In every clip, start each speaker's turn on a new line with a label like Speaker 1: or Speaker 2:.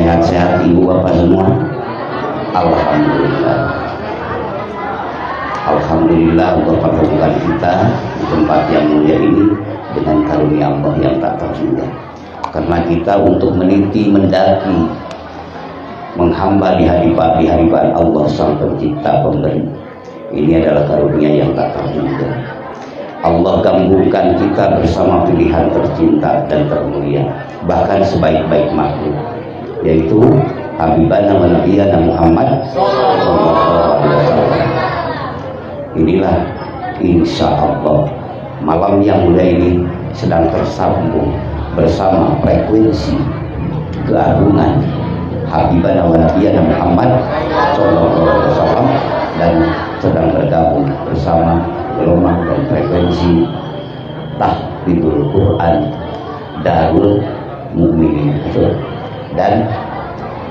Speaker 1: Sehat-sehat ibu bapak semua. Alhamdulillah. Alhamdulillah Allah pertemukan kita di tempat yang mulia ini dengan karunia Allah yang tak terhingga. Karena kita untuk meniti, mendaki, menghamba di hadipan Allah Sang Pencipta Pemberi. Ini adalah karunia yang tak terhingga. Allah gabungkan kita bersama pilihan tercinta dan termulia, bahkan sebaik-baik makhluk, yaitu Habibana wa Nabiyana Muhammad SAW. Inilah insya Allah malam yang mulia ini sedang tersambung bersama frekuensi keagungan Habibana wa Nabiyana Muhammad SAW dan sedang bergabung bersama gelombang dan frekuensi Tahfidzul Quran Darul Mukminin dan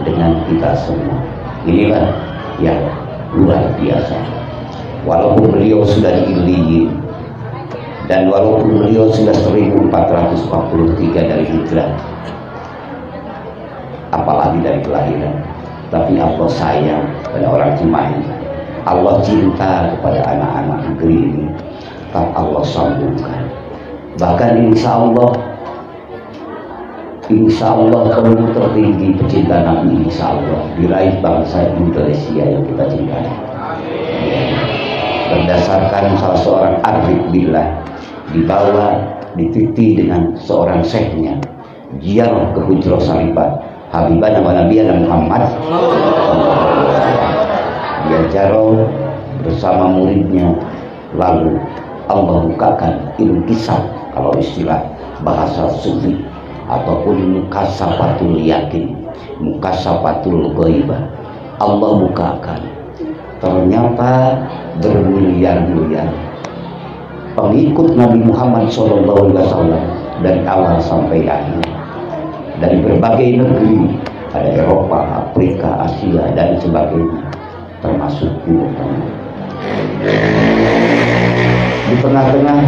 Speaker 1: dengan kita semua. Inilah yang luar biasa. Walaupun beliau sudah diiliyin dan walaupun beliau sudah 1443 dari hijrah, apalagi dari kelahiran, tapi Allah sayang pada orang Cimahi. Allah cinta kepada anak-anak negeri ini, tak Allah sambungkan. Bahkan insya Allah peluru tertinggi pecinta Nabi insya Allah diraih bangsa Indonesia yang kita cintai. Berdasarkan salah seorang arif billah, dibawa dititi dengan seorang syekhnya, ziarah ke Hujrah Salibat Habibana wa Nabiyana Muhammad. Dia jaro bersama muridnya, lalu Allah bukakan ilmu kisah, kalau istilah bahasa sufi, ataupun mukasafatul yakin, mukasafatul ghaibah. Allah bukakan, ternyata bermiliar-miliar pengikut Nabi Muhammad SAW dari awal sampai akhir, dari berbagai negeri, ada Eropa, Afrika, Asia dan sebagainya, termasuk Timur Tengah. Di tengah-tengah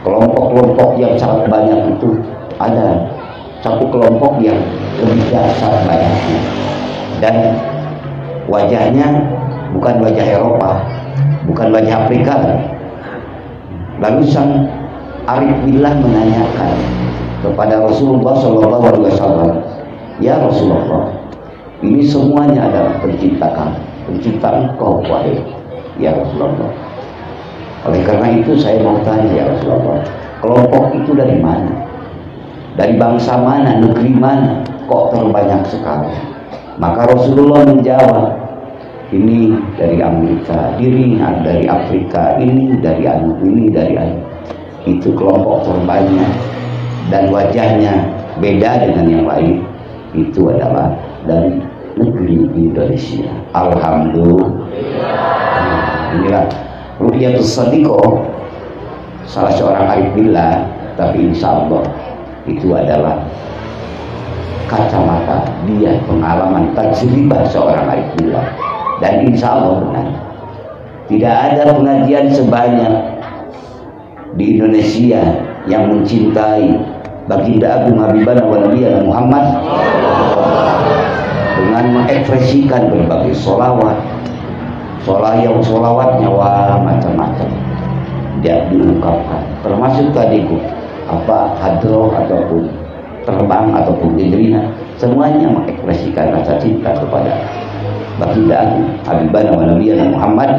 Speaker 1: kelompok-kelompok yang sangat banyak itu ada satu kelompok yang lebih dasar banyaknya, dan wajahnya bukan wajah Eropa, bukan wajah Afrika. Lalu sang arif billah menanyakan kepada Rasulullah SAW, ya Rasulullah, ini semuanya adalah pencipta kami, pencipta engkau wahai ya Rasulullah. Oleh karena itu saya mau tanya ya Rasulullah, kelompok itu dari mana? Dari bangsa mana, negeri mana, kok terbanyak sekali? Maka Rasulullah menjawab, ini dari Amerika, ini dari Afrika, ini dari anu, ini dari anu. Itu kelompok terbanyak dan wajahnya beda dengan yang lain. Itu adalah dari negeri Indonesia. Alhamdulillah. Inilah Ru'yatus Shadiqah, salah seorang arif billah, tapi insya Allah itu adalah kacamata dia, pengalaman tajribah seorang arif billah, dan insya Allah benar. Tidak ada pengajian sebanyak di Indonesia yang mencintai baginda Agung Habibana wa Nabiyana Muhammad dengan mengekspresikan berbagai sholawat, sholawatnya macam-macam dia diungkapkan, termasuk tadi apa hadroh ataupun terbang ataupun indrina, semuanya mengekspresikan rasa cinta kepada baginda Agung Habibana wa Nabiyana Muhammad.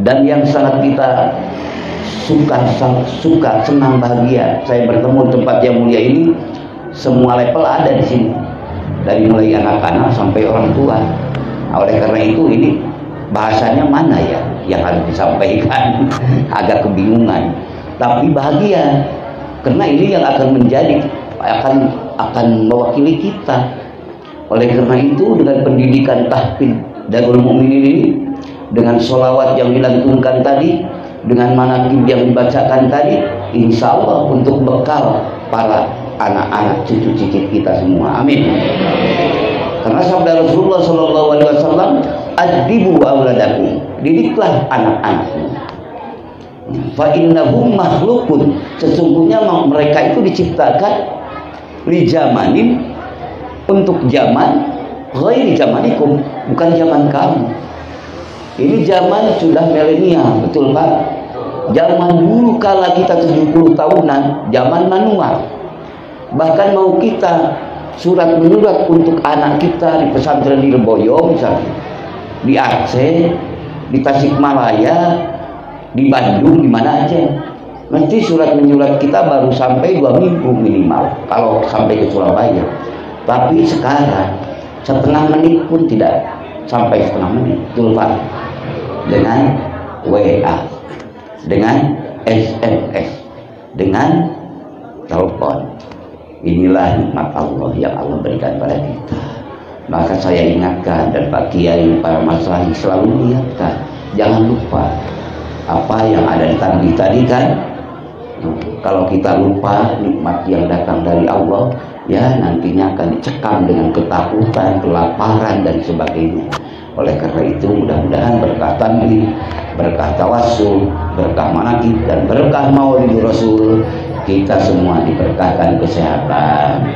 Speaker 1: Dan yang sangat kita suka, senang, bahagia, saya bertemu tempat yang mulia ini, semua level ada di sini, dari mulai anak-anak sampai orang tua. Nah, oleh karena itu ini bahasanya mana ya yang harus disampaikan, agak kebingungan, tapi bahagia karena ini yang akan menjadi akan mewakili kita. Oleh karena itu dengan pendidikan tahfidz Darul Mukminin ini, dengan sholawat yang dilantunkan tadi, dengan manaqib yang dibacakan tadi, insya Allah untuk bekal para anak-anak cucu cicit kita semua. Amin. Karena sabda Rasulullah SAW, adibu auladakum, didiklah anak-anakmu. Fa innahum makhlukun, sesungguhnya mereka itu diciptakan li zamanin, untuk zaman ghairi zamanikum, bukan zaman kamu. Ini zaman sudah milenial, betul Pak? Zaman dulu kala kita 70 tahunan, zaman manual. Bahkan mau kita surat menyurat untuk anak kita di pesantren di Leboyo misalnya, di Aceh, di Tasikmalaya, di Bandung, di mana aja, mesti surat menyurat kita baru sampai 2 minggu minimal kalau sampai ke Surabaya. Tapi sekarang setengah menit pun tidak sampai setengah menit, betul Pak? Dengan WA, dengan SMS, dengan telepon. Inilah nikmat Allah yang Allah berikan pada kita. Maka saya ingatkan, dan Pak Kiai, para masyayikh selalu mengingatkan, jangan lupa apa yang ada di tadi kan. Kalau kita lupa nikmat yang datang dari Allah, ya nantinya akan dicekam dengan ketakutan, kelaparan dan sebagainya. Oleh karena itu mudah-mudahan berkah tanbih, berkah tawassul, berkah manaqib, dan berkah maulid Rasul, kita semua diberkahkan kesehatan,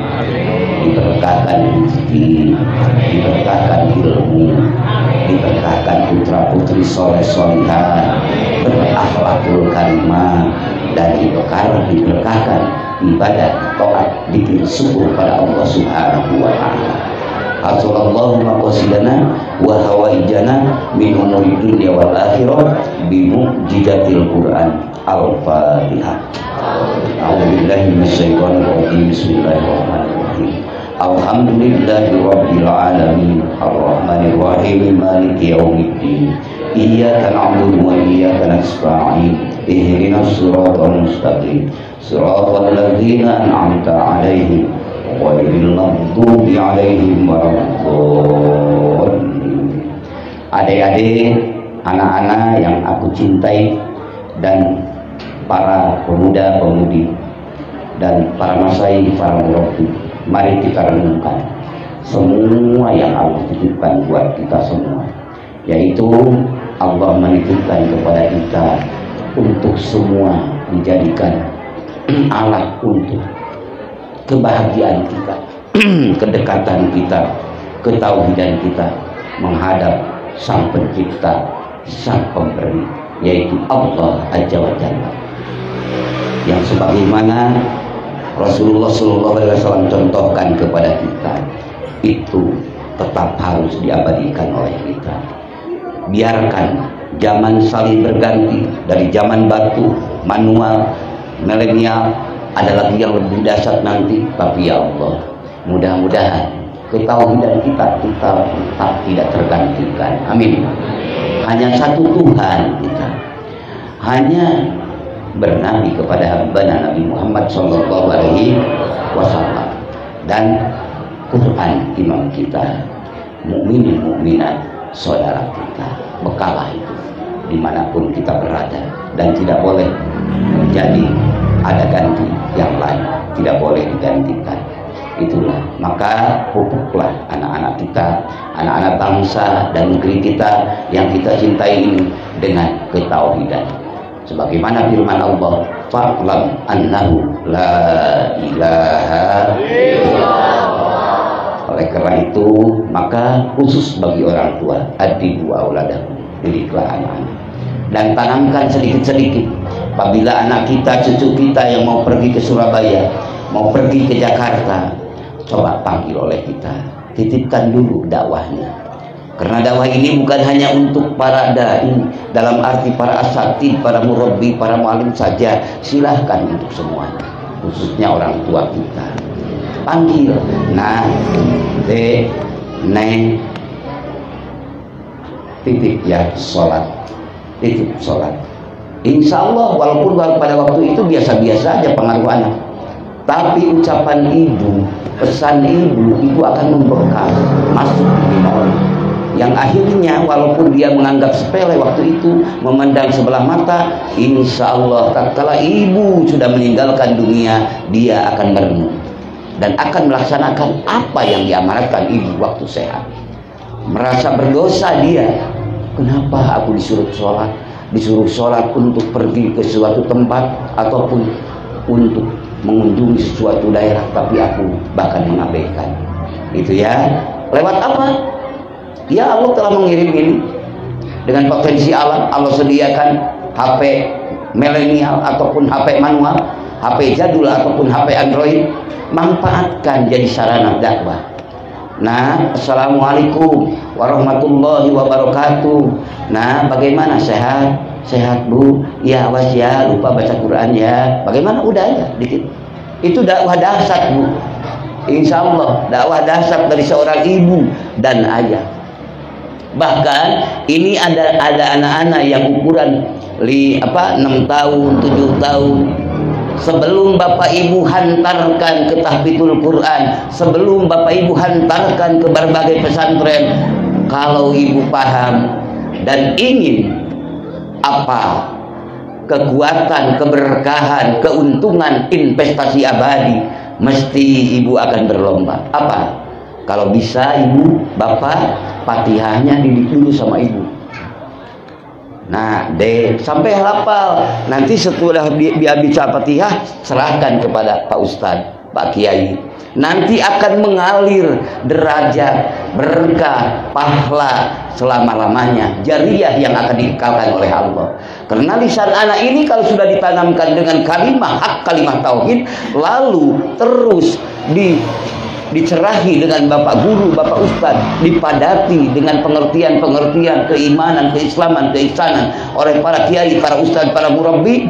Speaker 1: diberkahkan rezeki, diberkahkan ilmu, diberkahkan putra putri soleh solihah, berakhlakul karimah, dan diberkahkan ibadah, taat, dzikir, syukur pada Allah Subhanahu wa taala. Hasallallahu maqasidana wa hawaijana min umuri dunya wal akhirah bi mu'jizatil Qur'an. Al-Fatihah. A'udzubillahi minasyaitonir rajim. Bismillahirrahmanirrahim. Alhamdulillahi rabbil alamin, arrahmanir rahim, maliki yaumiddin. Iyyaka na'budu wa iyyaka nasta'in. Ihdinas siratal mustaqim. Siratal ladzina an'amta 'alaihim ghairil maghdubi 'alaihim waladdallin. Adik-adik, anak-anak yang aku cintai, dan para pemuda-pemudi dan para masyayikh, para murabbi, mari kita renungkan semua yang Allah titipkan buat kita semua, yaitu Allah menitipkan kepada kita untuk semua dijadikan alat untuk kebahagiaan kita, kedekatan kita, ketauhidan kita menghadap Sang Pencipta, Sang Pemberi, yaitu Allah Azza wa Jalla, yang sebagaimana Rasulullah SAW contohkan kepada kita, itu tetap harus diabadikan oleh kita. Biarkan zaman saling berganti, dari zaman batu, manual, milenial, ada lagi yang lebih dahsyat nanti, tapi ya Allah, mudah-mudahan ketauhidan kita tetap tidak tergantikan. Amin. Hanya satu Tuhan kita, hanya bernabi kepada hamba Nabi Muhammad SAW, dan Quran imam kita, mukminin mukminat saudara kita. Bekalah itu dimanapun kita berada, dan tidak boleh menjadi ada ganti yang lain, tidak boleh digantikan. Itulah, maka pupuklah anak-anak kita, anak-anak bangsa dan negeri kita yang kita cintai ini dengan ketauhidan. Sebagaimana firman Allah, fa'lam annahu la ilaha illallah. Oleh karena itu, maka khusus bagi orang tua, adibu auladakum, didiklah anak-anak, dan tanamkan sedikit-sedikit. Apabila anak kita, cucu kita yang mau pergi ke Surabaya, mau pergi ke Jakarta, coba panggil oleh kita, titipkan dulu dakwahnya. Karena dakwah ini bukan hanya untuk para dai, dalam arti para asatid, para murabbi, para mualim saja. Silahkan untuk semuanya, khususnya orang tua kita. Panggil, nah, neng, titip ya sholat, titip sholat. Insya Allah walaupun pada waktu itu biasa-biasa aja pengaruh anak, tapi ucapan ibu, pesan ibu akan memberkah masuk di memori, yang akhirnya walaupun dia menganggap sepele waktu itu, memandang sebelah mata, insya Allah tatkala ibu sudah meninggalkan dunia, dia akan merenung dan akan melaksanakan apa yang diamanatkan ibu waktu sehat. Merasa berdosa dia, kenapa aku disuruh sholat untuk pergi ke suatu tempat ataupun untuk mengunjungi sesuatu daerah, tapi aku bahkan mengabaikan. Itu ya. Lewat apa? Ya Allah telah mengirim ini dengan potensi alam. Allah sediakan HP milenial ataupun HP manual, HP jadul ataupun HP Android. Manfaatkan jadi sarana dakwah. Nah, assalamualaikum warahmatullahi wabarakatuh. Nah, bagaimana, sehat? Sehat Bu? Ya, awas ya, lupa baca Quran ya. Bagaimana? Udah ya, dikit. Itu dakwah dahsyat Bu. Insya Allah dakwah dahsyat dari seorang ibu dan ayah. Bahkan ini ada anak-anak yang ukuran 6 tahun, 7 tahun. Sebelum bapak ibu hantarkan ke tahfidzul Quran, sebelum bapak ibu hantarkan ke berbagai pesantren, kalau ibu paham dan ingin kekuatan, keberkahan, keuntungan, investasi abadi, mesti ibu akan berlomba. Kalau bisa ibu, bapak, Fatihahnya didik dulu sama ibu. Nah, sampai hafal. Nanti setelah dia baca Fatihah, serahkan kepada Pak Ustadz, Pak Kiai. Nanti akan mengalir derajat, berkah, pahala selama-lamanya, jariyah yang akan dikekalkan oleh Allah. Karena lisan anak ini kalau sudah ditanamkan dengan kalimat kalimat tauhid, lalu terus dicerahi dengan bapak guru, bapak ustadz, dipadati dengan pengertian-pengertian keimanan, keislaman, keihsanan oleh para kiai, para ustadz, para murabbi.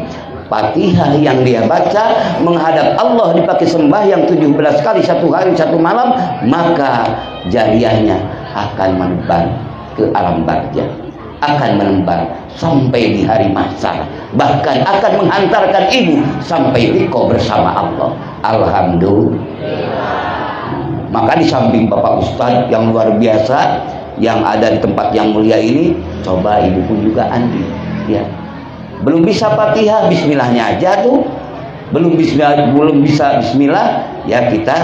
Speaker 1: Fatihah yang dia baca menghadap Allah dipakai sembahyang 17 kali satu hari satu malam, maka jariyahnya akan menebar ke alam barzah, akan menebar sampai di hari mahsyar, bahkan akan menghantarkan ibu sampai liqa bersama Allah. Alhamdulillah. Maka di samping Bapak Ustadz yang luar biasa yang ada di tempat yang mulia ini, coba ibu pun juga andi ya. Belum bisa Fatihah, bismillahnya aja tuh. Belum bisa bismillah, ya kita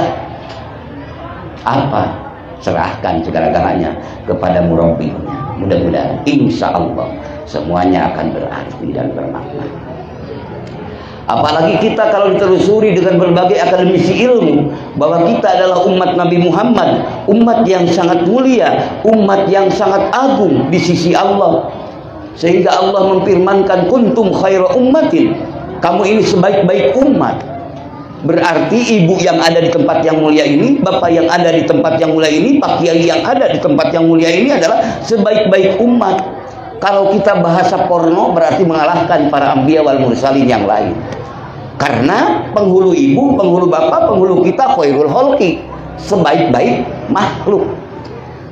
Speaker 1: serahkan segala-galanya kepada murabbinya. Mudah-mudahan insya Allah semuanya akan berarti dan bermakna. Apalagi kita kalau ditelusuri dengan berbagai akademisi ilmu bahwa kita adalah umat Nabi Muhammad, umat yang sangat mulia, umat yang sangat agung di sisi Allah. Sehingga Allah memfirmankan kuntum khaira ummatin, kamu ini sebaik-baik umat. Berarti ibu yang ada di tempat yang mulia ini, bapak yang ada di tempat yang mulia ini, pak kiai yang ada di tempat yang mulia ini adalah sebaik-baik umat. Kalau kita bahasa porno berarti mengalahkan para anbiya wal mursalin yang lain. Karena penghulu ibu, penghulu bapak, penghulu kita khairul khalqi, sebaik-baik makhluk.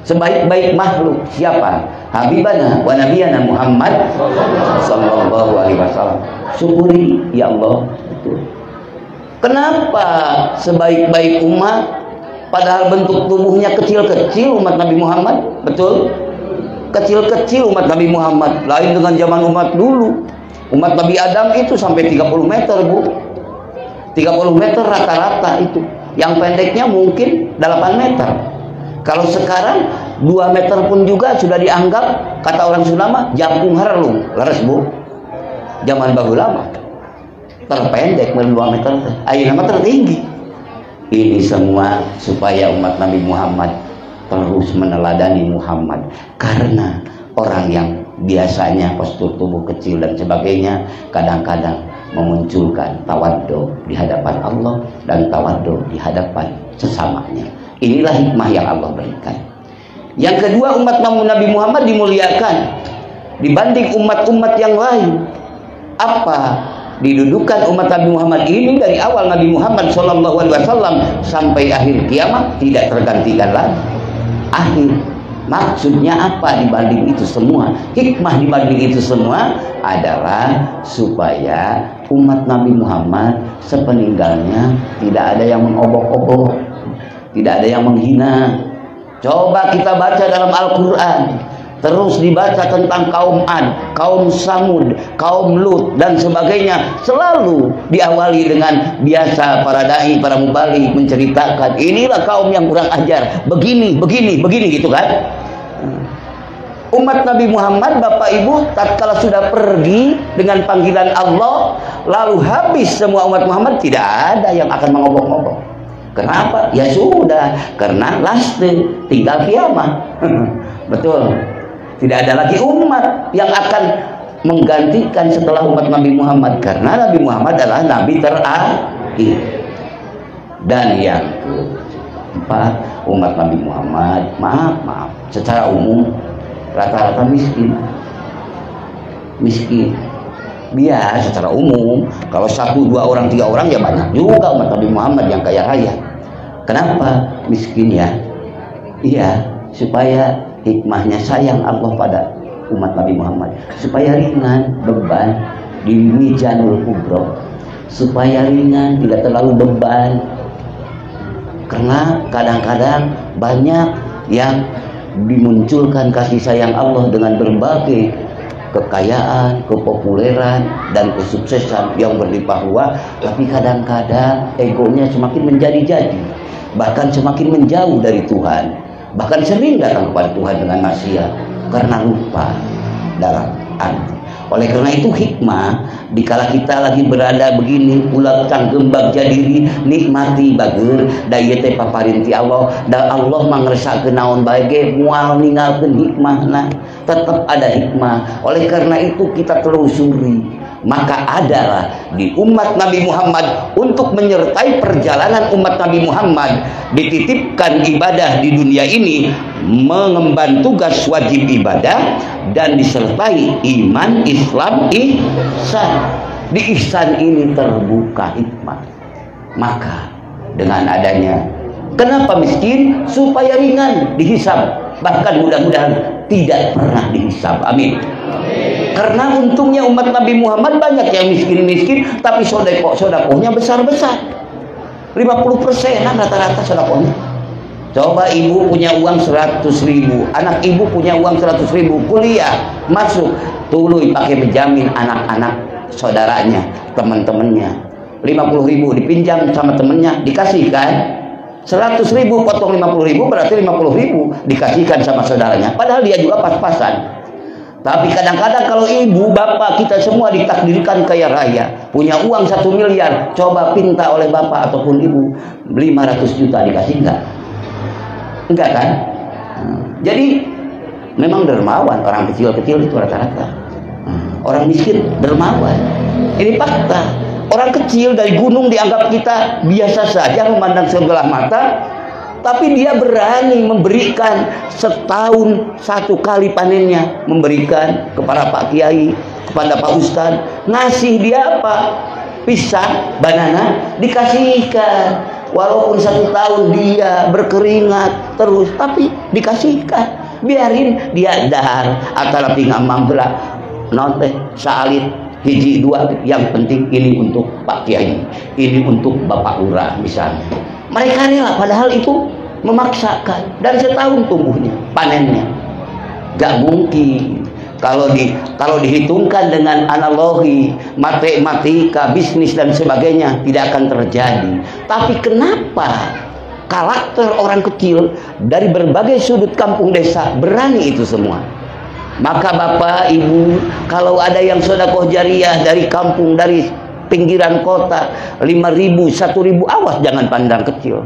Speaker 1: Sebaik-baik makhluk siapa? Habibana wa nabiyana Muhammad sallallahu alaihi wasallam. Syukuri ya Allah. Betul. Kenapa sebaik-baik umat padahal bentuk tubuhnya kecil-kecil umat Nabi Muhammad? Betul? Kecil-kecil umat Nabi Muhammad, lain dengan zaman umat dulu. Umat Nabi Adam itu sampai 30 meter, Bu. 30 meter rata-rata itu. Yang pendeknya mungkin 8 meter. Kalau sekarang 2 meter pun juga sudah dianggap, kata orang Sunda, jampung harlung, leres Bu. Zaman bahula terpendek 2 meter, ayo nama tertinggi. Ini semua supaya umat Nabi Muhammad terus meneladani Muhammad. Karena orang yang biasanya postur tubuh kecil dan sebagainya, kadang-kadang memunculkan tawadhu di hadapan Allah dan tawadhu di hadapan sesamanya. Inilah hikmah yang Allah berikan. Yang kedua, umat Nabi Muhammad dimuliakan dibanding umat-umat yang lain. Apa didudukan umat Nabi Muhammad ini dari awal Nabi Muhammad SAW sampai akhir kiamat tidak tergantikan lagi. Akhir maksudnya apa dibanding itu semua? Hikmah dibanding itu semua adalah supaya umat Nabi Muhammad sepeninggalnya tidak ada yang mengobok-obok, tidak ada yang menghina. Coba kita baca dalam Al-Quran, terus dibaca tentang kaum Ad, kaum Samud, kaum Lut dan sebagainya. Selalu diawali dengan biasa para dai, para mubalik menceritakan inilah kaum yang kurang ajar, begini, begini, begini gitu kan. Umat Nabi Muhammad, Bapak Ibu, tatkala sudah pergi dengan panggilan Allah, lalu habis semua umat Muhammad, tidak ada yang akan mengobok-ngobok. Kenapa? Ya sudah, karena laste, tinggal kiamat. Betul. Tidak ada lagi umat yang akan menggantikan setelah umat Nabi Muhammad, karena Nabi Muhammad adalah Nabi terakhir. Dan yang keempat, umat Nabi Muhammad, maaf, secara umum rata-rata miskin. Biar secara umum, kalau 1, 2 orang, 3 orang ya banyak juga umat Nabi Muhammad yang kaya raya. Kenapa miskin ya? Iya, supaya hikmahnya sayang Allah pada umat Nabi Muhammad, supaya ringan beban di Mizanul Kubro, supaya ringan, tidak terlalu beban. Karena kadang-kadang banyak yang dimunculkan kasih sayang Allah dengan berbagai kekayaan, kepopuleran, dan kesuksesan yang berlimpah ruah, tapi kadang-kadang egonya semakin menjadi-jadi, bahkan semakin menjauh dari Tuhan, bahkan sering datang kepada Tuhan dengan maksiat karena lupa dalam arti. Oleh karena itu hikmah, dikala kita lagi berada begini, ulah canggembag jadiri, nikmati bager, daya teh paparinti Allah, dan Allah mangresakeun naon bae ge moal ninggalkeun hikmahna, tetap ada hikmah. Oleh karena itu kita telusuri, maka adalah di umat Nabi Muhammad untuk menyertai perjalanan umat Nabi Muhammad dititipkan ibadah di dunia ini, mengemban tugas wajib ibadah, dan disertai iman, Islam, ihsan. Di ihsan ini terbuka hikmah. Maka dengan adanya, kenapa miskin? Supaya ringan dihisab, bahkan mudah-mudahan tidak pernah dihisab. Amin. Karena untungnya umat Nabi Muhammad banyak yang miskin-miskin, tapi sodakohnya besar-besar. 50% rata-rata sodakohnya. Coba ibu punya uang 100.000, anak ibu punya uang 100.000, kuliah, masuk, tuluy pakai menjamin anak-anak saudaranya, teman-temannya. 50.000 dipinjam sama temennya, dikasihkan. 100.000 potong 50.000 berarti 50.000 dikasihkan sama saudaranya, padahal dia juga pas-pasan. Tapi kadang-kadang kalau ibu, bapak, kita semua ditakdirkan kaya raya, punya uang 1 miliar, coba pinta oleh bapak ataupun ibu 500 juta, dikasih enggak kan? Jadi memang dermawan orang kecil-kecil itu rata-rata. Orang miskin dermawan. Ini fakta. Orang kecil dari gunung dianggap kita biasa saja memandang sebelah mata, tapi dia berani memberikan setahun 1 kali panennya, memberikan kepada Pak Kiai, kepada Pak Ustadz. Ngasih dia apa? Pisang, banana, dikasihkan. Walaupun 1 tahun dia berkeringat terus, tapi dikasihkan. Biarin dia dahar atau tinggal mambra nonte salit hiji 2, yang penting ini untuk Pak Kiai, ini untuk Bapak Lurah misalnya. Mereka rela, padahal itu memaksakan, dan setahun tumbuhnya, panennya. Gak mungkin. Kalau dihitungkan dengan analogi matematika, bisnis dan sebagainya, tidak akan terjadi. Tapi kenapa karakter orang kecil dari berbagai sudut kampung desa berani itu semua? Maka bapak, ibu, kalau ada yang sedekah jariah dari kampung, dari pinggiran kota, 5.000, 1.000, awas jangan pandang kecil.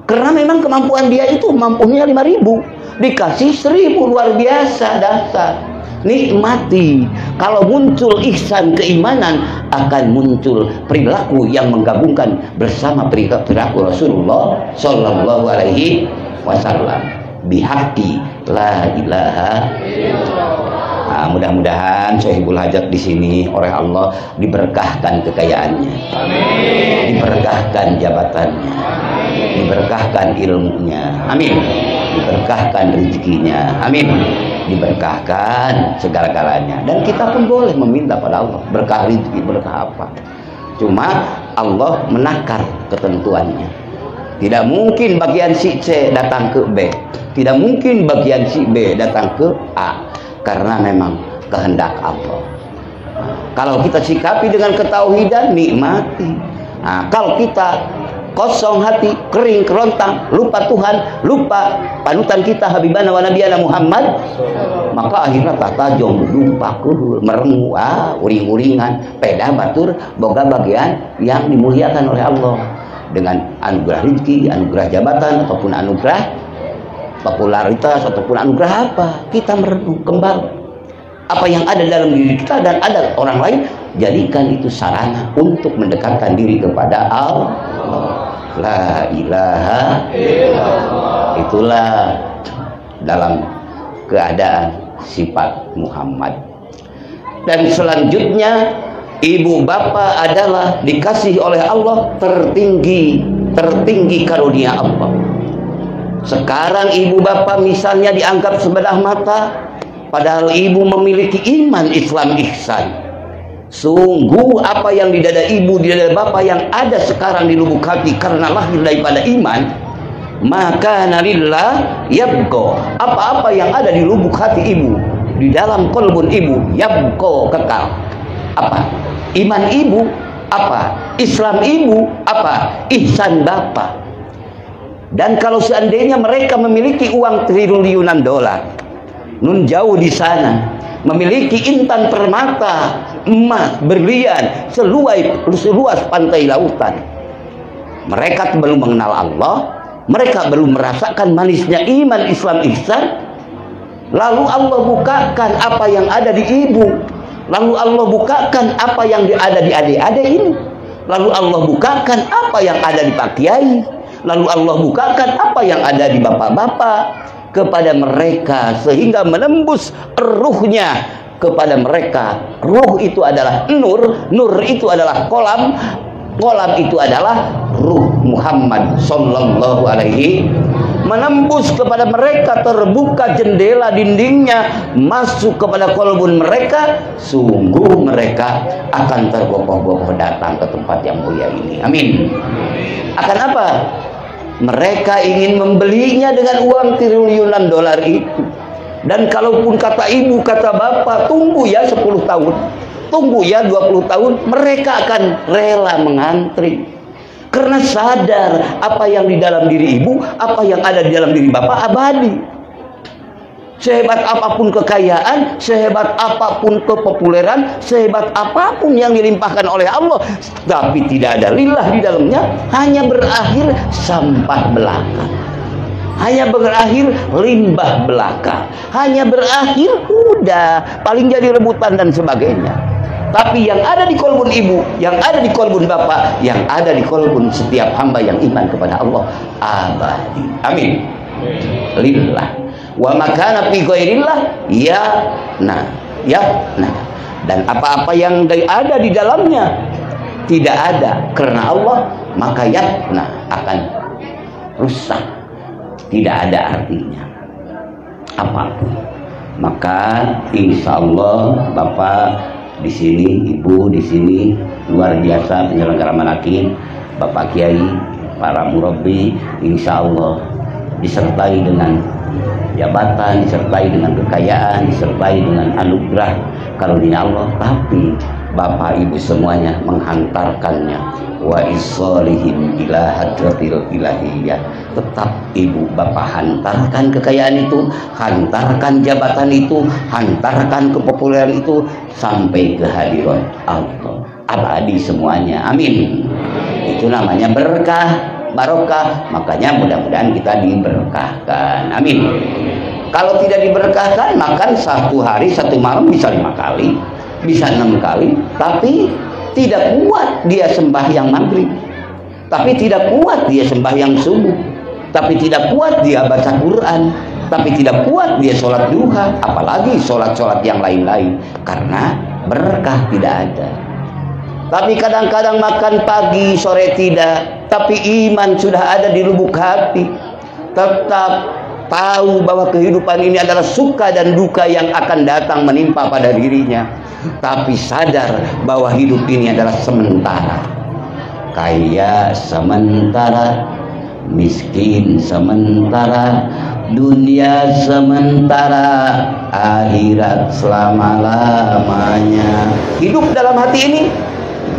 Speaker 1: Karena memang kemampuan dia itu mampunya 5.000, dikasih 1.000, luar biasa, dasar. Nikmati. Kalau muncul ihsan keimanan, akan muncul perilaku yang menggabungkan bersama perilaku Rasulullah Shallallahu Alaihi Wasallam. Bihaqi la ilaha illallah. Nah, mudah-mudahan Sohibul Hajat di sini oleh Allah diberkahkan kekayaannya, diberkahkan jabatannya, diberkahkan ilmunya, amin. Diberkahkan rezekinya, amin. Diberkahkan segala-galanya. Dan kita pun boleh meminta pada Allah berkah rezeki, berkah apa. Cuma Allah menakar ketentuannya. Tidak mungkin bagian si C datang ke B, tidak mungkin bagian si B datang ke A, karena memang kehendak Allah. Kalau kita sikapi dengan ketauhidan, nikmati. Nah, kalau kita kosong hati, kering kerontang, lupa Tuhan, lupa panutan kita Habibana wa Nabiyana Muhammad, maka akhirnya tata jong lupa merengu uring-uringan peda batur boga bagian yang dimuliakan oleh Allah dengan anugerah rezeki, anugerah jabatan, ataupun anugerah popularitas, ataupun anugerah apa. Kita merenung kembali apa yang ada dalam diri kita dan ada orang lain, jadikan itu sarana untuk mendekatkan diri kepada Allah. La ilaha illallah. Itulah dalam keadaan sifat Muhammad. Dan selanjutnya, ibu bapa adalah dikasih oleh Allah tertinggi karunia Allah. Sekarang ibu bapa misalnya dianggap sebelah mata, padahal ibu memiliki iman Islam ihsan. Sungguh apa yang di dada ibu, di dada bapak yang ada sekarang di lubuk hati karena lahir daripada iman, maka nalillah yabko. Apa-apa yang ada di lubuk hati ibu, di dalam kolbun ibu, yabko, kekal. Apa? Iman ibu, apa? Islam ibu, apa? Ihsan bapak. Dan kalau seandainya mereka memiliki uang triliunan dolar, nun jauh di sana, memiliki intan permata, emas, berlian, seluas pantai lautan, mereka belum mengenal Allah, mereka belum merasakan manisnya iman Islam ihsan. Lalu Allah bukakan apa yang ada di ibu, lalu Allah bukakan apa yang ada di adik-adik ini, lalu Allah bukakan apa yang ada di Pak Kiai, lalu Allah bukakan apa yang ada di bapak-bapak kepada mereka, sehingga menembus ruhnya kepada mereka. Ruh itu adalah nur, nur itu adalah kolam, kolam itu adalah ruh Muhammad sallallahu alaihi, menembus kepada mereka, terbuka jendela dindingnya, masuk kepada kolbun mereka. Sungguh mereka akan tergopoh-gopoh datang ke tempat yang mulia ini. Amin. Akan apa? Mereka ingin membelinya dengan uang triliunan dolar itu. Dan kalaupun kata ibu, kata bapak, tunggu ya 10 tahun, tunggu ya 20 tahun, mereka akan rela mengantri. Karena sadar apa yang di dalam diri ibu, apa yang ada di dalam diri bapak abadi. Sehebat apapun kekayaan, sehebat apapun kepopuleran, sehebat apapun yang dilimpahkan oleh Allah, tapi tidak ada lillah di dalamnya, hanya berakhir sampah belaka, hanya berakhir limbah belaka, hanya berakhir udah paling jadi rebutan dan sebagainya. Tapi yang ada di kolbun ibu, yang ada di kolbun bapak, yang ada di kolbun setiap hamba yang iman kepada Allah abadi. Amin. Lillah. Wa makana fi ghairillah ya nah. Dan apa-apa yang ada di dalamnya tidak ada karena Allah, maka ya akan rusak, tidak ada artinya apapun. Maka insya Allah bapak di sini, ibu di sini, luar biasa penyelenggara manakin, bapak kiai, para murabbi, insya Allah disertai dengan jabatan, disertai dengan kekayaan, disertai dengan anugerah karunia Allah, tapi bapak ibu semuanya menghantarkannya wa isolihim ila hadratil ilahiyah. Tetap ibu bapak hantarkan kekayaan itu, hantarkan jabatan itu, hantarkan kepopuleran itu sampai ke hadirat Allah abadi semuanya. Amin. Itu namanya berkah, barokah. Makanya mudah-mudahan kita diberkahkan. Amin. Kalau tidak diberkahkan, makan satu hari satu malam bisa 5 kali, bisa 6 kali, tapi tidak kuat dia sembahyang maghrib, tapi tidak kuat dia sembahyang subuh, tapi tidak kuat dia baca Quran, tapi tidak kuat dia sholat duha, apalagi sholat-sholat yang lain-lain, karena berkah tidak ada. Tapi kadang-kadang makan pagi, sore tidak, tapi iman sudah ada di lubuk hati, tetap tahu bahwa kehidupan ini adalah suka dan duka yang akan datang menimpa pada dirinya, tapi sadar bahwa hidup ini adalah sementara. Kaya sementara, miskin sementara, dunia sementara, akhirat selama-lamanya. Hidup dalam hati ini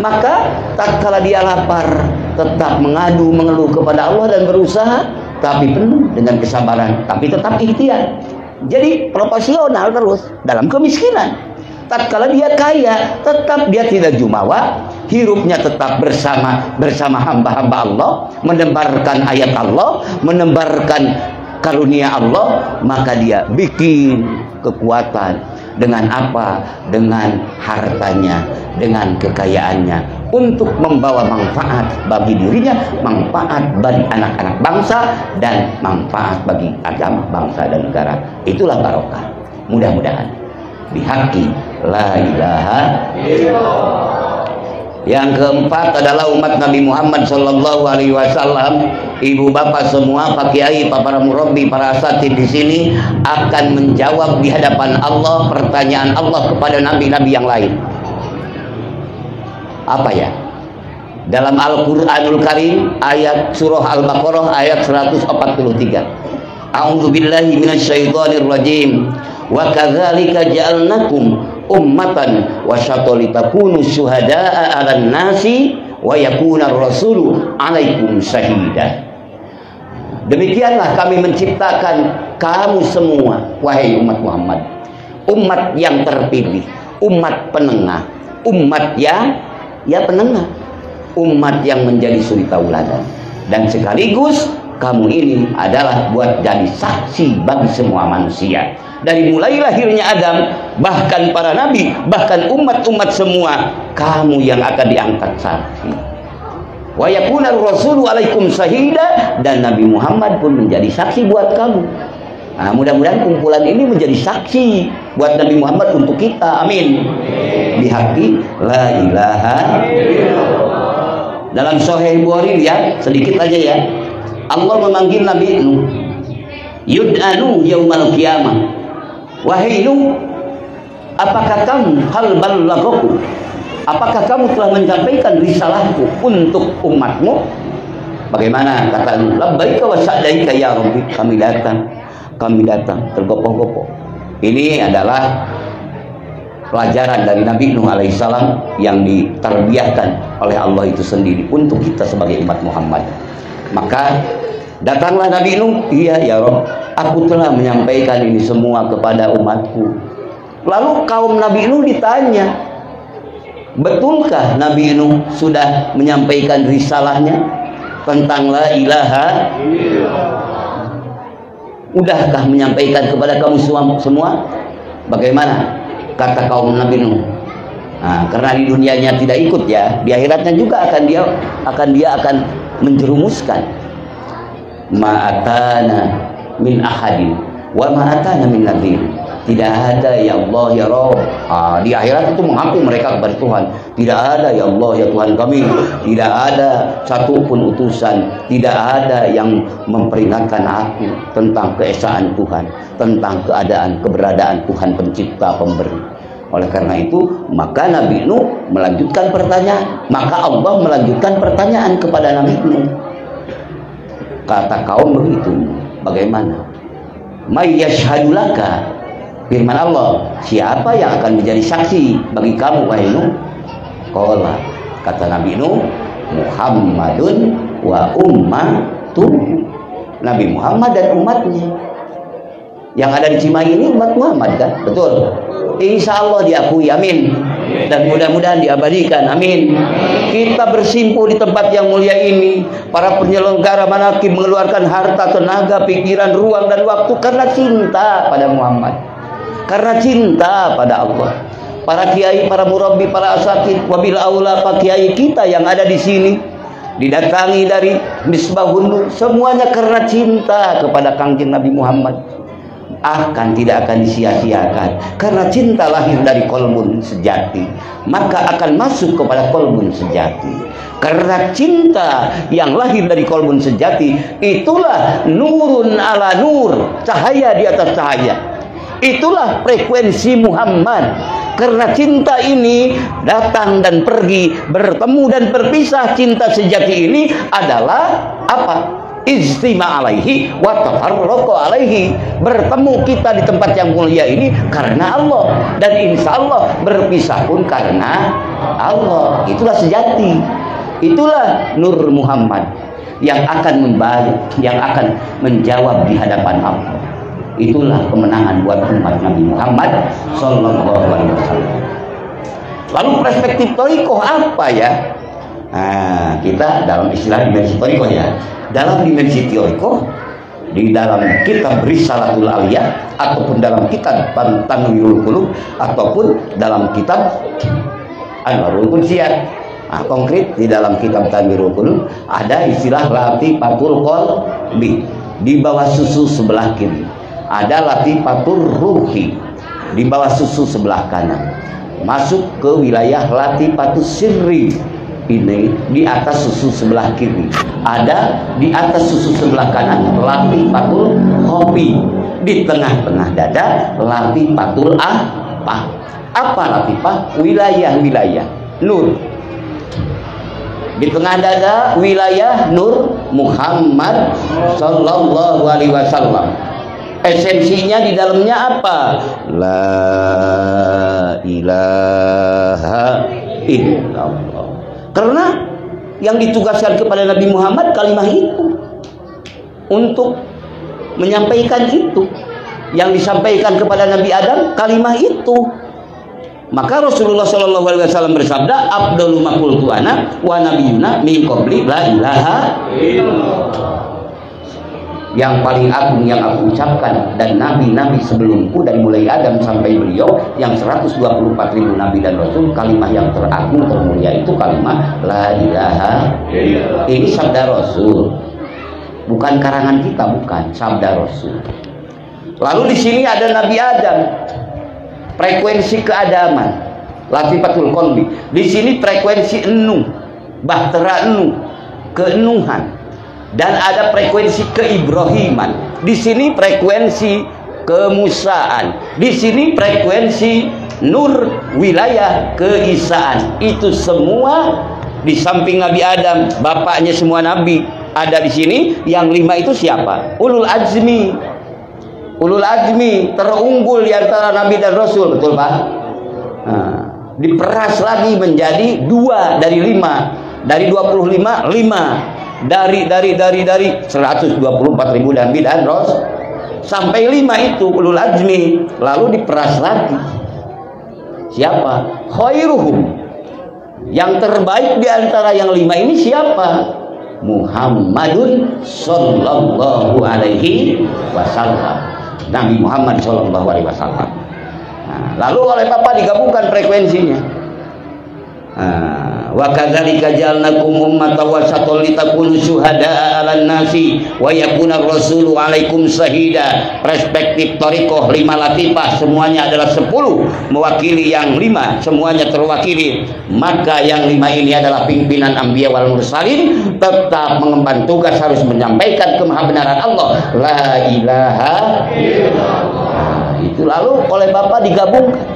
Speaker 1: Maka tatkala dia lapar, tetap mengadu, mengeluh kepada Allah dan berusaha, tapi penuh dengan kesabaran, tapi tetap ikhtiar. Jadi proporsional terus dalam kemiskinan. Tatkala dia kaya, tetap dia tidak jumawa, hidupnya tetap bersama hamba-hamba Allah, menebarkan ayat Allah, menebarkan karunia Allah, maka dia bikin kekuatan. Dengan apa? Dengan hartanya, dengan kekayaannya, untuk membawa manfaat bagi dirinya, manfaat bagi anak-anak bangsa, dan manfaat bagi agama, bangsa, dan negara. Itulah barokah. Mudah-mudahan bihaqi la ilaha illallah. Yang keempat adalah umat Nabi Muhammad Sallallahu Alaihi Wasallam. Ibu bapak semua, Pak Kiai, Pak para murabbi, para asatid di sini akan menjawab di hadapan Allah pertanyaan Allah kepada nabi-nabi yang lain. Apa ya? Dalam Al-Qur'anul Karim, ayat surah Al-Baqarah ayat 143. A'udzu billahi minasyaitonir rajim. Wa kadzalika ja'alnakum ummatan wasyata litakunu syuhada'a 'alan nasi wa yakuna ar-rasulu 'alaikum syahida. Demikianlah kami menciptakan kamu semua, wahai umat Muhammad, umat yang terpilih, umat penengah, umat yang penengah, umat yang menjadi suri tauladan, dan sekaligus kamu ini adalah buat jadi saksi bagi semua manusia. Dari mulai lahirnya Adam, bahkan para nabi, bahkan umat-umat semua, kamu yang akan diangkat saksi. Wa yakuna ar-rasulu 'alaikum syahida, dan Nabi Muhammad pun menjadi saksi buat kamu. Nah, mudah-mudahan kumpulan ini menjadi saksi buat Nabi Muhammad untuk kita. Amin. Bihaqi la ilaha illallah. Dalam Sahih Bukhari ya, sedikit aja ya. Allah memanggil Nabi Nuh. Yud'anu yaumal qiyamah. Wahai Nuh, apakah kamu hal ballaghaku? Apakah kamu telah menyampaikan risalahku untuk umatmu? Bagaimana? Kata Nuh, labbaika wa sa'daika ya Rabbi. Kami datang tergopoh-gopoh. Ini adalah pelajaran dari Nabi Nuh alaihissalam yang diterbiahkan oleh Allah itu sendiri untuk kita sebagai umat Muhammad. Maka datanglah Nabi Nuh, iya ya Rabb, aku telah menyampaikan ini semua kepada umatku. Lalu kaum Nabi Nuh ditanya, betulkah Nabi Nuh sudah menyampaikan risalahnya tentang la ilaha illallah? Udahkah menyampaikan kepada kamu semua? Bagaimana? Kata kaum Nabi Nuh. Nah, karena di dunianya tidak ikut ya, di akhiratnya juga akan menjerumuskan. Ma'atana min ahadin wa ma'atana min nadhir. Tidak ada ya Allah ya Rabb. Di akhirat itu mengaku mereka kepada Tuhan. Tidak ada ya Allah ya Tuhan kami. Tidak ada satupun utusan. Tidak ada yang memperingatkan aku tentang keesaan Tuhan, tentang keberadaan Tuhan pencipta pemberi. Oleh karena itu, maka Nabi Nuh melanjutkan pertanyaan. Maka Allah melanjutkan pertanyaan kepada Nabi Nuh. Kata kaum begitu, bagaimana? May yashhadu laka, firman Allah, siapa yang akan menjadi saksi bagi kamu wahai Nuh? Qala, kata Nabi Nuh, Muhammadun wa ummatuh. Nabi Muhammad dan umatnya. Yang ada di Cimahi ini umat Muhammad kan? Betul. Insya Allah diakui, amin. Dan mudah-mudahan diabadikan, amin. Kita bersimpuh di tempat yang mulia ini. Para penyelenggara manaqib mengeluarkan harta, tenaga, pikiran, ruang, dan waktu karena cinta pada Muhammad, karena cinta pada Allah. Para kiai, para murabbi, para asatid, wabil aula pak kiai kita yang ada di sini, didatangi dari Misbahun Nur, semuanya karena cinta kepada Kangjeng Nabi Muhammad. Tidak akan disia-siakan, karena cinta lahir dari qalbun sejati, maka akan masuk kepada qalbun sejati. Karena cinta yang lahir dari qalbun sejati, itulah nurun ala nur, cahaya di atas cahaya. Itulah frekuensi Muhammad. Karena cinta ini datang dan pergi, bertemu dan berpisah. Cinta sejati ini adalah apa? Ijtima alaihi wa tafarraqa alaihi. Bertemu kita di tempat yang mulia ini karena Allah, dan insya Allah berpisah pun karena Allah. Itulah sejati, itulah Nur Muhammad yang akan membalik, yang akan menjawab di hadapan Allah. Itulah kemenangan buat umat Nabi Muhammad Sallallahu Alaihi Wasallam. Lalu perspektif thariqah apa ya? Nah, kita dalam istilah dimensi thariqah ya. Dalam dimensi thariqah, di dalam kitab Risalatul Aliyah, ataupun dalam kitab Tanwirul Qulub, ataupun dalam kitab Anwarul Qudsiyat. Nah, konkret di dalam kitab Tanwirul Qulub ada istilah latifatul qalbi, di bawah susu sebelah kiri. Ada latifatul ruhi, di bawah susu sebelah kanan. Masuk ke wilayah latifatus sirri, ini di atas susu sebelah kiri. Ada di atas susu sebelah kanan latifatul khofi, di tengah-tengah dada latifatul ahpah. Apa latifah? Wilayah-wilayah nur. Di tengah dada wilayah Nur Muhammad Sallallahu Alaihi Wasallam. Esensinya di dalamnya apa? La ilaha illallah. Karena yang ditugaskan kepada Nabi Muhammad kalimat itu, untuk menyampaikan itu. Yang disampaikan kepada Nabi Adam kalimat itu. Maka Rasulullah Shallallahu Alaihi Wasallam bersabda, "Abdul ma qultu ana wa nabiyuna min qabli la ilaha illallah." Yang paling agung yang aku ucapkan dan nabi-nabi sebelumku dari mulai Adam sampai beliau yang 124.000 nabi dan rasul, kalimat yang teragung termulia itu kalimat la ilaha illallah. Ini sabda Rasul, bukan karangan kita, bukan, sabda Rasul. Lalu di sini ada Nabi Adam, frekuensi keadaman, latifatul qalbi. Di sini frekuensi enu, bahtera enu, keenuhan. Dan ada frekuensi keibrahiman. Di sini frekuensi kemusaan. Di sini frekuensi nur wilayah keisaan. Itu semua di samping Nabi Adam, bapaknya semua nabi ada di sini. Yang 5 itu siapa? Ulul azmi. Ulul azmi terunggul di antara nabi dan rasul, betul Pak? Nah, diperas lagi menjadi 2 dari 5. Dari 25, 5. Dari 124.000 nabi dan rasul sampai 5 itu ulul azmi, lalu diperas lagi. Siapa? Khairuhum, yang terbaik di antara yang 5 ini siapa? Muhammadun Sallallahu Alaihi Wasallam, Nabi Muhammad Sallallahu Alaihi Wasallam. Nah, lalu oleh Bapak digabungkan frekuensinya. Wa kadzalika ja'alnakum ummatan wasatan litakunu syuhada'a 'alan nasi wa yakuna rasulu 'alaikum syahida. Perspektif thariqah 5 latifah semuanya adalah 10 mewakili yang 5, semuanya terwakili. Maka yang 5 ini adalah pimpinan anbiya wal mursalin, tetap mengemban tugas harus menyampaikan kemahabenaran Allah, la ilaha illallah. Itu lalu oleh Bapak digabungkan,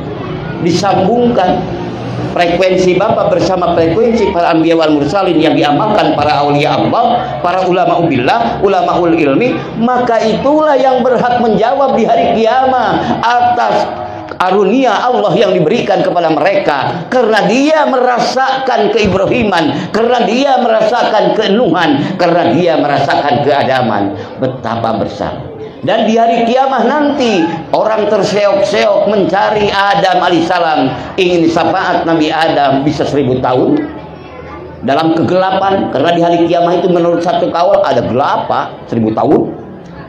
Speaker 1: disambungkan frekuensi Bapak bersama frekuensi para anbiya wal mursalin yang diamalkan para aulia Allah, para ulama billah, ulamaul ilmi. Maka itulah yang berhak menjawab di hari kiamat atas karunia Allah yang diberikan kepada mereka, karena dia merasakan keibrahiman, karena dia merasakan keenuhan, karena dia merasakan keadaman. Betapa besar. Dan di hari kiamat nanti orang terseok-seok mencari Adam alaihissalam, ingin syafaat Nabi Adam bisa 1000 tahun dalam kegelapan. Karena di hari kiamat itu menurut satu kaul ada gelap 1000 tahun,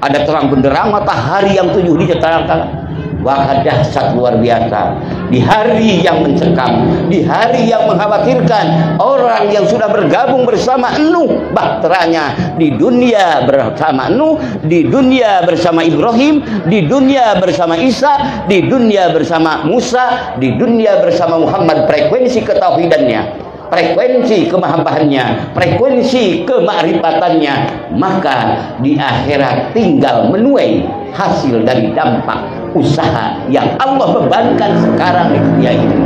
Speaker 1: ada terang benderang matahari yang 7 diterangkan. Wah, dahsyat luar biasa. Di hari yang mencekam, di hari yang mengkhawatirkan, orang yang sudah bergabung bersama Nuh bahteranya di dunia bersama Nuh, di dunia bersama Ibrahim, di dunia bersama Isa, di dunia bersama Musa, di dunia bersama Muhammad. Frekuensi ketauhidannya, frekuensi kemahabahannya, frekuensi kema'rifatannya, maka di akhirat tinggal menuai hasil dari dampak usaha yang Allah bebankan sekarang di dunia ini.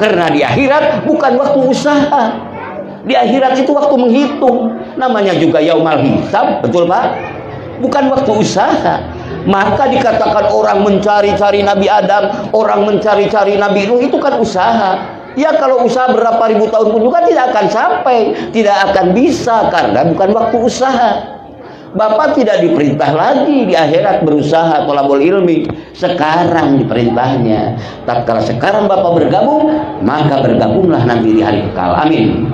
Speaker 1: Karena di akhirat bukan waktu usaha, Di akhirat itu waktu menghitung. Namanya juga yaumal hisab, betul Pak? Bukan waktu usaha. Maka dikatakan orang mencari-cari Nabi Adam, orang mencari-cari Nabi Nuh, itu kan usaha. Ya kalau usaha berapa ribu tahun pun juga tidak akan sampai, tidak akan bisa, karena bukan waktu usaha. Bapak tidak diperintah lagi di akhirat berusaha thalabul ilmi. Sekarang diperintahnya. Tatkala sekarang Bapak bergabung, maka bergabunglah nanti di hari kekal. Amin.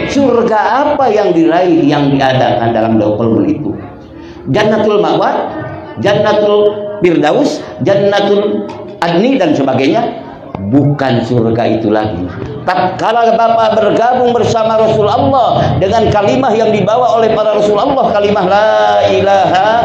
Speaker 1: Surga apa yang diraih, yang diadakan dalam Daukul itu? Jannatul Ma'wa, Jannatul Firdaus, Jannatul Adni dan sebagainya. Bukan surga itu lagi. Tatkala Bapak bergabung bersama Rasulullah dengan kalimah yang dibawa oleh para Rasulullah, kalimah la ilaha,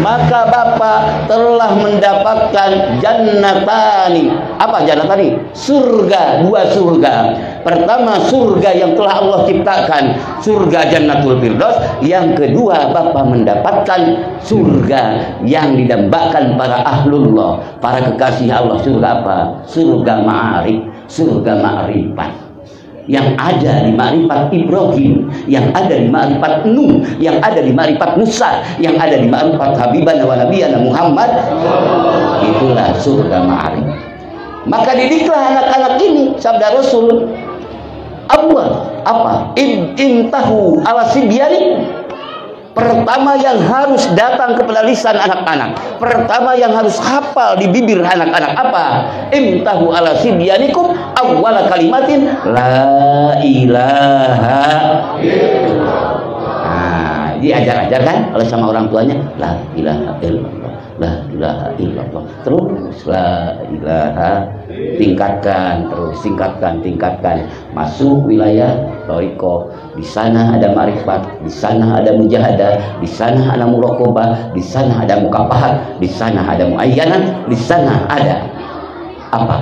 Speaker 1: maka Bapak telah mendapatkan jannatani. Apa jannatani? Surga, dua surga. Pertama surga yang telah Allah ciptakan, surga Jannatul Firdaus. Yang kedua Bapak mendapatkan surga yang didambakan para ahlullah, para kekasih Allah. Surga apa? Surga ma'arif, surga ma'rifat. Yang ada di ma'rifat Ibrahim, yang ada di ma'rifat Nuh, yang ada di ma'rifat Musa, yang ada di ma'rifat Habibana wa Nabiyana Muhammad. Itulah surga ma'arif. Maka didiklah anak-anak ini, sabda Rasul, awal apa? Intahu ala sibyani. Pertama yang harus datang kepada lisan anak-anak, pertama yang harus hafal di bibir anak-anak apa? Imtahu ala sibyanikum awwala kalimatin la ilaha illallah. Nah, diajar-ajarkan oleh sama orang tuanya la ilaha illallah, la ilaha illallah. Terus la ilaha, tingkatkan terus, tingkatkan. Masuk wilayah thariqah. Di sana ada ma'rifat, di sana ada mujahadah, di sana ada muraqabah, di sana ada mukafahat, di sana ada muayyanah, di sana ada apa?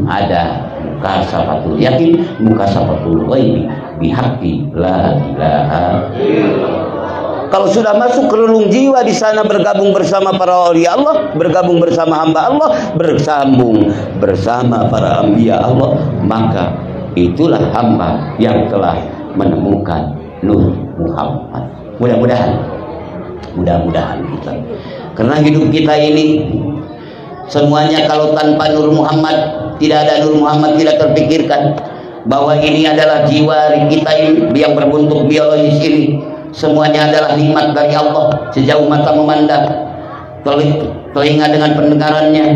Speaker 1: Ada mukasafatul yakin, mukasafatul ghaibi, bihaqqi la ilaha illallah. Kalau sudah masuk ke relung jiwa, di sana bergabung bersama para awliya Allah, bergabung bersama hamba Allah, bersambung bersama para anbiya Allah, maka itulah hamba yang telah menemukan Nur Muhammad. Mudah-mudahan kita, karena hidup kita ini semuanya kalau tanpa Nur Muhammad, tidak ada Nur Muhammad, tidak terpikirkan bahwa ini adalah jiwa kita ini yang berbentuk biologis ini, semuanya adalah nikmat dari Allah. Sejauh mata memandang, telinga dengan pendengarannya,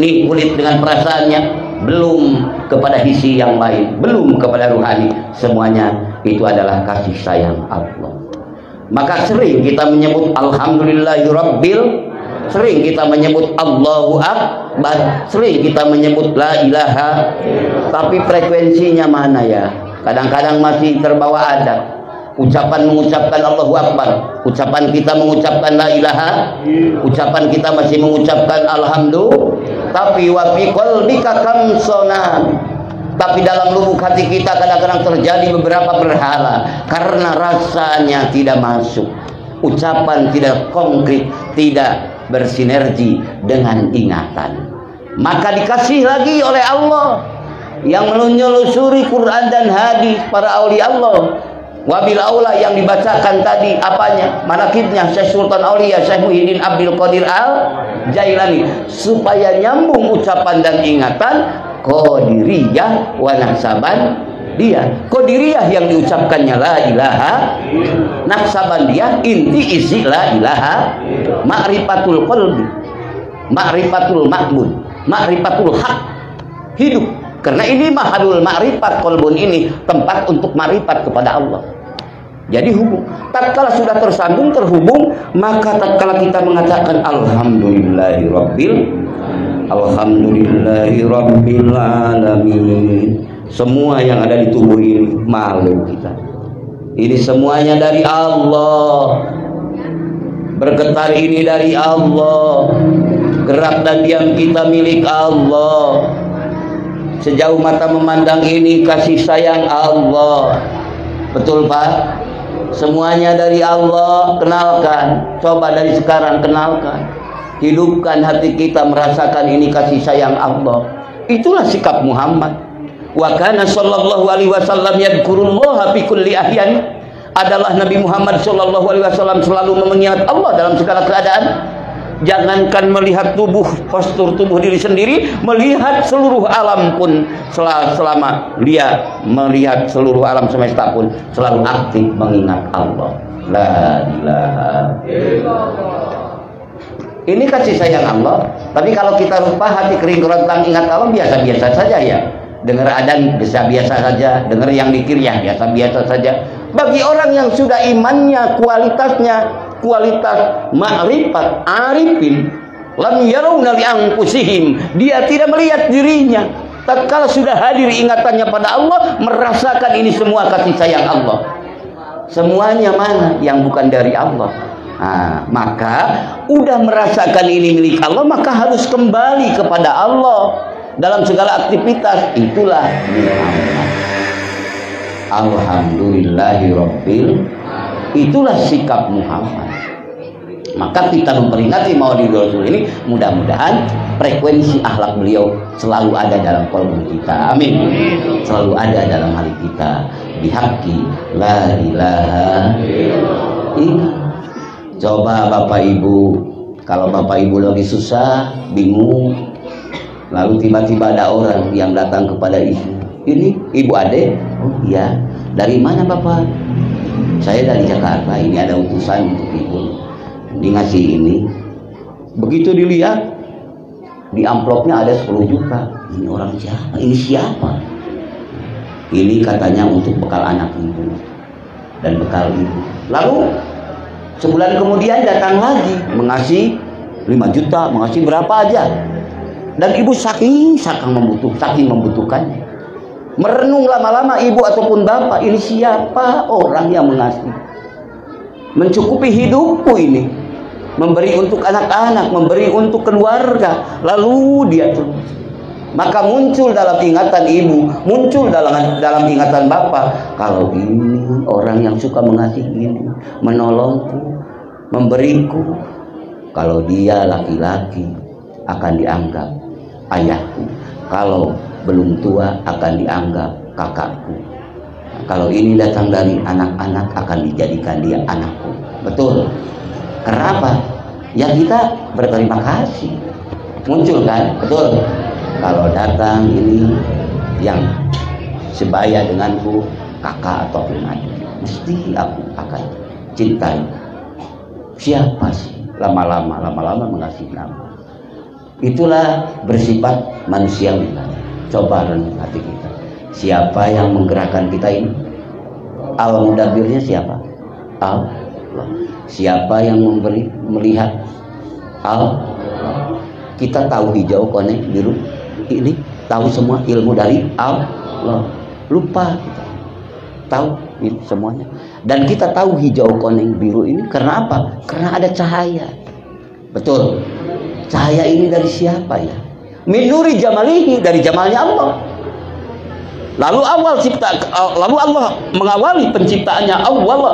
Speaker 1: nih kulit dengan perasaannya, belum kepada hisi yang lain, belum kepada ruhani, semuanya itu adalah kasih sayang Allah. Maka sering kita menyebut alhamdulillahirabbil, sering kita menyebut Allahu Akbar, sering kita menyebut la ilaha, tapi frekuensinya mana ya? Kadang-kadang masih terbawa adab. Ucapan mengucapkan Allahu Akbar, ucapan kita mengucapkan la ilaha, ucapan kita masih mengucapkan alhamdulillah, tapi wa fi qalbika kamsonan, tapi dalam lubuk hati kita kadang-kadang terjadi beberapa berhala karena rasanya tidak masuk, ucapan tidak konkret, tidak bersinergi dengan ingatan. Maka dikasih lagi oleh Allah yang menelusuri Quran dan hadis para aulia Allah. Wabil aula yang dibacakan tadi apanya? Manakibnya Syekh Sultan Aulia Syekh Muhyiddin Abdul Qadir Al-Jailani, supaya nyambung ucapan dan ingatan. Qadiriyah wa nahsaban dia. Qadiriyah yang diucapkannya la ilaha, nahsaban dia inti isi la ilaha, ma'rifatul qalbi, ma'rifatul ma'bud, ma'rifatul haq, hidup. Karena ini mahadul ma'rifat, qalbun ini tempat untuk ma'rifat kepada Allah. Jadi hubung. Tatkala sudah tersambung, terhubung, maka tatkala kita mengatakan alhamdulillahirabbil alamin, semua yang ada di tubuh ini malu kita. Ini semuanya dari Allah. Bergetar ini dari Allah. Gerak dan diam kita milik Allah. Sejauh mata memandang ini kasih sayang Allah. Betul Pak? Semuanya dari Allah. Kenalkan, coba dari sekarang kenalkan, hidupkan hati kita merasakan ini kasih sayang Allah. Itulah sikap Muhammad. Wa kana sallallahu alaihi wasallam yadhkurullaha fi kulli ahyan. Adalah Nabi Muhammad sallallahu alaihi wasallam selalu mengingat Allah dalam segala keadaan. Jangankan melihat tubuh, postur tubuh diri sendiri, melihat seluruh alam pun, selama dia melihat seluruh alam semesta pun selalu aktif mengingat Allah. La ilaha illallah. Ini kasih sayang Allah. Tapi kalau kita lupa, hati kering kerontang, ingat Allah, biasa-biasa saja ya. Dengar adzan biasa-biasa saja, dengar yang zikir ya biasa-biasa saja. Bagi orang yang sudah imannya, kualitas ma'rifat, arifin, lam yarawna li anfusihim, dia tidak melihat dirinya. Tatkala sudah hadir ingatannya pada Allah, merasakan ini semua kasih sayang Allah. Semuanya mana yang bukan dari Allah? Nah, maka udah merasakan ini milik Allah, maka harus kembali kepada Allah dalam segala aktivitas. Itulah Alhamdulillahirabbil. Itulah sikap Muhammad. Maka kita memperingati Maulidul Rasul ini, mudah-mudahan frekuensi akhlak beliau selalu ada dalam kolom kita. Amin. Selalu ada dalam hati kita. Bihaqqi la ilaha illallah. Coba Bapak Ibu, kalau Bapak Ibu lagi susah, bingung, lalu tiba-tiba ada orang yang datang kepada ibu. Ini Ibu Ade? Oh iya. Dari mana Bapak? Saya dari Jakarta. Ini ada utusan untuk Ibu. Dia ngasih ini. Begitu dilihat, di amplopnya ada 10 juta. Ini orang siapa? Ini siapa? Ini katanya untuk bekal anak Ibu dan bekal Ibu. Lalu sebulan kemudian datang lagi, mengasih 5 juta, mengasih berapa aja. Dan Ibu saking membutuhkannya. Merenung lama-lama Ibu ataupun Bapak, ini siapa orang yang mengasih? Mencukupi hidupku ini. Memberi untuk anak-anak, memberi untuk keluarga. Lalu dia terus. Maka muncul dalam ingatan Ibu, muncul dalam ingatan Bapak, kalau ini orang yang suka mengasihi ini, menolongku, memberiku, kalau dia laki-laki akan dianggap ayahku, kalau belum tua akan dianggap kakakku, kalau ini datang dari anak-anak akan dijadikan dia anakku. Betul. Kenapa? Ya kita berterima kasih. Muncul kan? Betul. Kalau datang ini yang sebaya denganku, kakak atau adik, mesti aku akan cintai. Siapa sih? Lama-lama mengasihi nama. Itulah bersifat manusiawi. Coba renung hati kita. Siapa yang menggerakkan kita ini? Al-Mudabbirnya siapa? Allah. Siapa yang melihat? Allah. Kita tahu hijau, kuning, biru, ini tahu semua ilmu dari Allah. Lupa kita tahu ini semuanya. Dan kita tahu hijau, kuning, biru ini karena apa? Karena ada cahaya. Betul. Cahaya ini dari siapa ya? Min nuri jamalihi, dari jamalnya Allah. Lalu Allah mengawali penciptaannya awal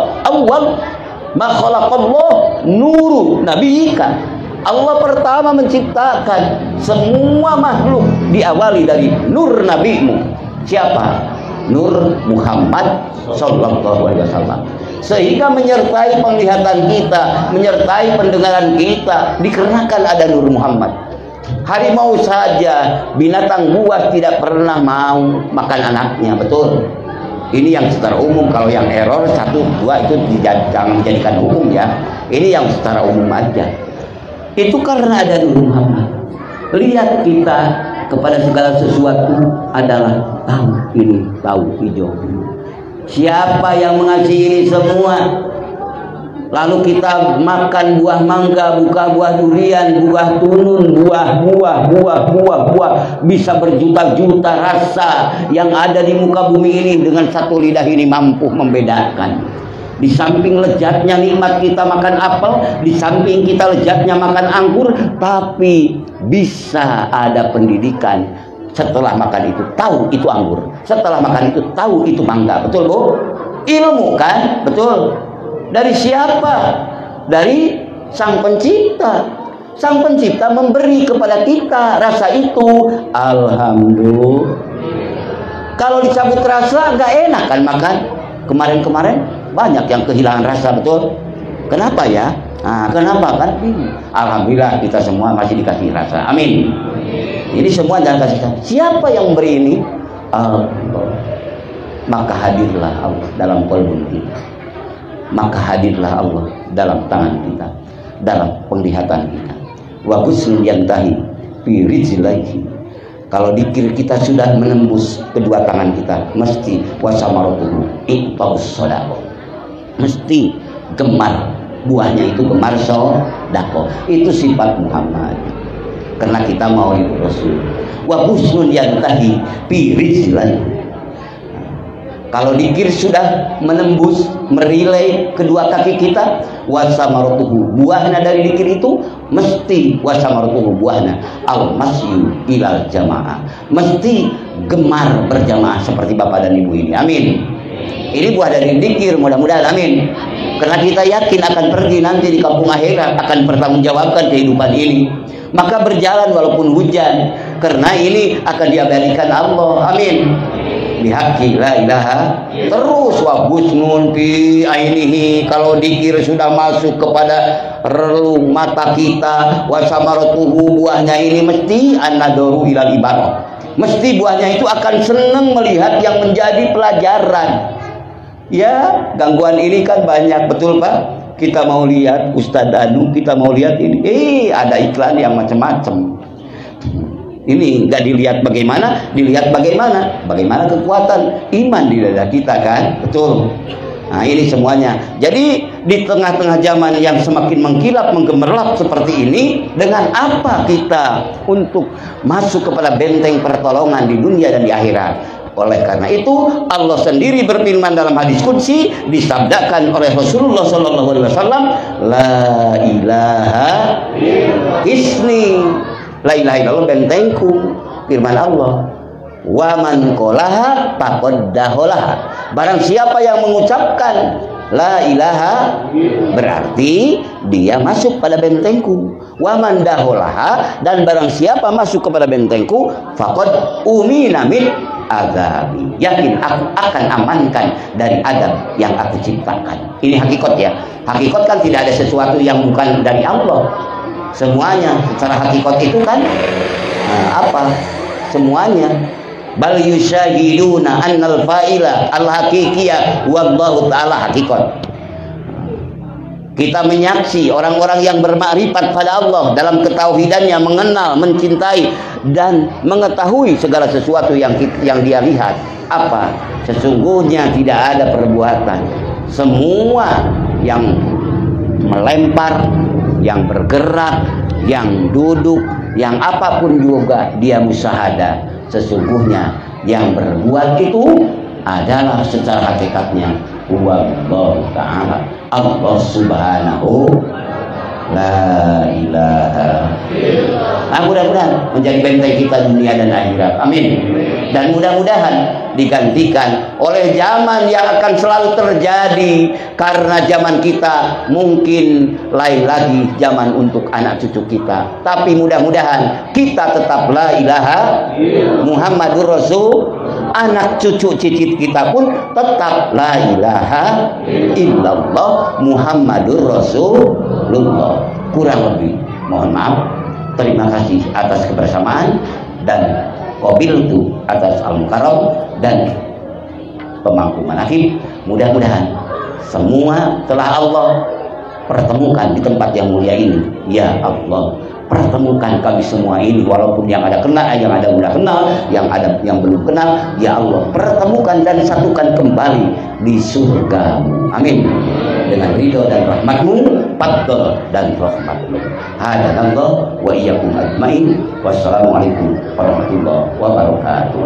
Speaker 1: ma khalaqallah nuru nabiyika. Allah pertama menciptakan semua makhluk diawali dari nur nabimu. Siapa? Nur Muhammad sallallahu alaihi wasallam. Sehingga menyertai penglihatan kita, menyertai pendengaran kita dikarenakan ada Nur Muhammad. Harimau saja, binatang buas tidak pernah mau makan anaknya. Betul. Ini yang secara umum. Kalau yang error 1, 2 itu jangan menjadikan hukum ya. Ini yang secara umum aja. Itu karena ada Nur Muhammad. Lihat kita kepada segala sesuatu adalah tahu ini, tahu hijau. Siapa yang mengasihi ini semua? Lalu kita makan buah mangga, buka buah durian, buah tunun, buah, bisa berjuta-juta rasa yang ada di muka bumi ini dengan satu lidah ini mampu membedakan. Di samping lezatnya nikmat kita makan apel, di samping kita lezatnya makan anggur, tapi bisa ada pendidikan. Setelah makan itu tahu itu anggur, setelah makan itu tahu itu mangga. Betul Bu? Ilmu kan? Betul. Dari siapa? Dari Sang Pencipta. Sang Pencipta memberi kepada kita rasa itu. Alhamdulillah. Kalau dicabut rasa nggak enak kan makan. Kemarin-kemarin banyak yang kehilangan rasa, betul. Kenapa ya? Nah, kenapa kan? Alhamdulillah kita semua masih dikasih rasa. Amin. Ini semua jangan kasih rasa. Siapa yang memberi ini? Allah. Maka hadirlah Allah dalam qalbun kita. Maka hadirlah Allah dalam tangan kita, dalam penglihatan kita. Wa husnul yantahi fi rijlaihi. Kalau dikir kita sudah menembus kedua tangan kita, mesti wasamaratuhu iqtaus shadaqah. Mesti gemar, buahnya itu gemar sedekah. Itu sifat Muhammad. Karena kita mau ikut Rasul. Wa husnul yantahi fi rijlaihi. Kalau dikir sudah menembus, merilai kedua kaki kita, wasamaratuhu, buahnya dari dikir itu mesti wasamaratuhu, buahnya al-masyu ilal jamaah, mesti gemar berjamaah seperti bapak dan ibu ini. Amin. Ini buah dari dikir, mudah-mudahan. Amin. Karena kita yakin akan pergi nanti di kampung akhirat, akan bertanggungjawabkan kehidupan ini. Maka berjalan walaupun hujan, karena ini akan diabadikan Allah. Amin. Bihaqi la ilaha, terus wa husnun fi ainihi. Kalau dikir sudah masuk kepada relung mata kita, wa samaratuhu, buahnya ini mesti an-nadaru ilal ibarah, mesti buahnya itu akan senang melihat yang menjadi pelajaran. Ya, gangguan ini kan banyak, betul Pak? Kita mau lihat Ustadz Anu, kita mau lihat ini, ada iklan yang macam-macam. Ini nggak dilihat bagaimana, dilihat bagaimana kekuatan iman di dada kita, kan? Betul. Nah, ini semuanya. Jadi di tengah-tengah zaman yang semakin mengkilap, menggemerlap seperti ini, dengan apa kita untuk masuk kepada benteng pertolongan di dunia dan di akhirat? Oleh karena itu Allah sendiri berfirman dalam hadis qudsi, disabdakan oleh Rasulullah SAW, la ilaha isni, la ilaha illallah bentengku, firman Allah. Wa man qolaha faqad dakhalaha. Barang siapa yang mengucapkan la ilaha, berarti dia masuk pada bentengku. Wa man dakhalaha, dan barang siapa masuk kepada bentengku, faqad umina min azabi. Yakin aku akan amankan dari adab yang aku ciptakan. Ini hakikat ya. Hakikat kan tidak ada sesuatu yang bukan dari Allah. Semuanya secara hakikat itu kan apa? Semuanya. Bal yusyahiduna annal fa'ila al-haqiqiyah wallahu ta'ala hakikat. Kita menyaksi orang-orang yang bermakrifat pada Allah dalam ketauhidannya, mengenal, mencintai dan mengetahui segala sesuatu yang dia lihat. Apa? Sesungguhnya tidak ada perbuatan. Semua yang melempar, yang bergerak, yang duduk, yang apapun juga dia musyahadah. Sesungguhnya yang berbuat itu adalah secara hakikatnya Allah Ta'ala, Allah Subhanahu la ilaha illallah. Nah, mudah-mudahan menjadi benteng kita dunia dan akhirat. Amin. Dan mudah-mudahan digantikan oleh zaman yang akan selalu terjadi, karena zaman kita mungkin lain lagi zaman untuk anak cucu kita. Tapi mudah-mudahan kita tetap la ilaha Muhammadur Rasul. Anak cucu cicit kita pun tetap la ilaha illallah Muhammadur Rasulullah. Kurang lebih mohon maaf. Terima kasih atas kebersamaan dan qabiltu atas al-mukarram dan pemangku manaqib. Mudah-mudahan semua telah Allah pertemukan di tempat yang mulia ini. Ya Allah, pertemukan kami semua ini, walaupun yang ada kenal, yang ada udah kenal, yang ada yang belum kenal. Ya Allah, pertemukan dan satukan kembali di surga-Mu. Amin. Dengan ridho dan rahmat-Mu, fadl dan rahmat-Mu. Hadanallah wa iyyakum ajmain. Wassalamualaikum warahmatullahi wabarakatuh.